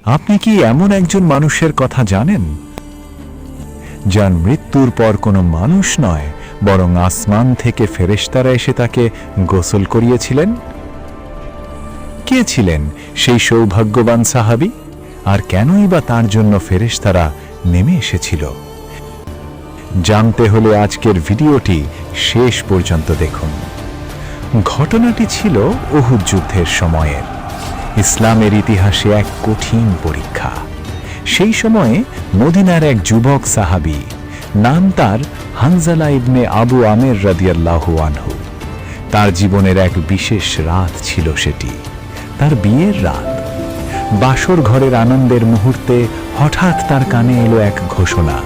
আপনি কি এমন একজন মানুষের কথা জানেন যার মৃত্যুর পর কোনো মানুষ নয় বরং আসমান থেকে ফেরেশতারা এসে তাকে গোসল করিয়েছিলেন? কে ছিলেন সেই সৌভাগ্যবান সাহাবী, আর কেনই বা তার জন্য ফেরেশতারা নেমে এসেছিল? জানতে হলে আজকের ভিডিওটি শেষ পর্যন্ত দেখুন। ঘটনাটি ছিল উহুদ যুদ্ধের সময়ের ইসলামের ইতিহাসে এক কঠিন পরীক্ষা। সেই সময়ে মদিনার এক যুবক সাহাবী, নাম তার হানজালা ইবনে আবু আমের রাদিয়াল্লাহু আনহু। তার জীবনের এক বিশেষ রাত ছিল সেটি, তার বিয়ের রাত। বাসর ঘরের আনন্দের মুহূর্তে হঠাৎ তার কানে এলো এক ঘোষণা।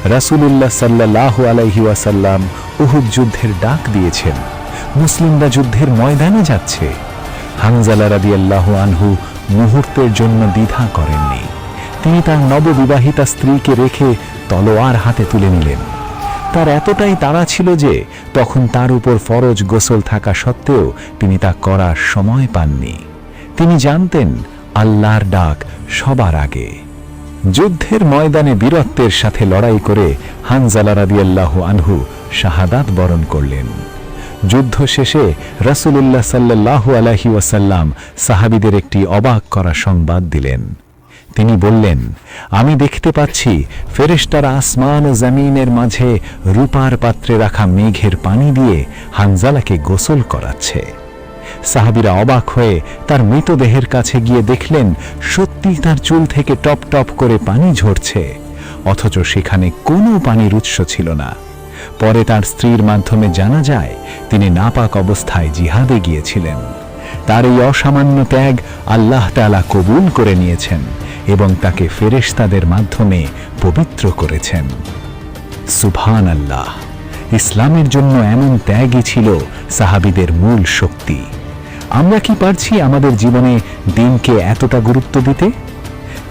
রাসূলুল্লাহ সাল্লাল্লাহু আলাইহি ওয়াসাল্লাম উহুদ যুদ্ধের ডাক দিয়েছেন, মুসলিমরা যুদ্ধের ময়দানে যাচ্ছে। হানজালা রাদিয়াল্লাহু আনহু মুহূর্তের জন্য দ্বিধা করেননি। তিনি তার নববিবাহিতা স্ত্রীকে রেখে তলোয়ার হাতে তুলে নিলেন। তার এতটাই তাড়া ছিল যে তখন তার উপর ফরজ গোসল থাকা সত্ত্বেও তিনি তা করার সময় পাননি। তিনি জানতেন আল্লাহর ডাক সবার আগে। যুদ্ধের ময়দানে বীরত্বের সাথে লড়াই করে হানজালা রাদিয়াল্লাহু আনহু শাহাদাত বরণ করলেন। যুদ্ধ শেষে রাসূলুল্লাহ সাল্লাল্লাহু আলাইহি ওয়াসাল্লাম সাহাবীদের একটি অবাক করা সংবাদ দিলেন। তিনি বললেন, আমি দেখতে পাচ্ছি ফেরেশতারা আসমান ও জমিনের মাঝে রূপার পাত্রে রাখা মেঘের পানি দিয়ে হানজালাকে গোসল করাচ্ছে। সাহাবীরা অবাক হয়ে তার মৃতদেহের কাছে গিয়ে দেখলেন সত্যি তার চুল থেকে টপ টপ করে পানি ঝরছে, অথচ সেখানে কোনো পানির উৎস ছিল না। পরে তার স্ত্রীর মাধ্যমে জানা যায় তিনি নাপাক অবস্থায় জিহাদে গিয়েছিলেন। তার এই অসামান্য ত্যাগ আল্লাহ তাআলা কবুল করে নিয়েছেন এবং তাকে ফেরেশতাদের মাধ্যমে পবিত্র করেছেন। সুবহানাল্লাহ! ইসলামের জন্য এমন ত্যাগই ছিল সাহাবীদের মূল শক্তি। আমরা কি পারছি আমাদের জীবনে দিনকে এতটা গুরুত্ব দিতে?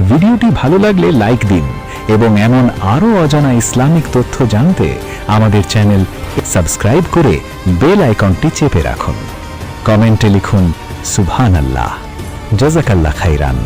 ভিডিওটি ভালো লাগলে লাইক দিন এবং এমন আরও অজানা ইসলামিক তথ্য জানতে আমাদের চ্যানেল সাবস্ক্রাইব করে বেল আইকনটি চেপে রাখুন। কমেন্টে লিখুন সুবহানাল্লাহ। জাযাকাল্লাহ খাইরান।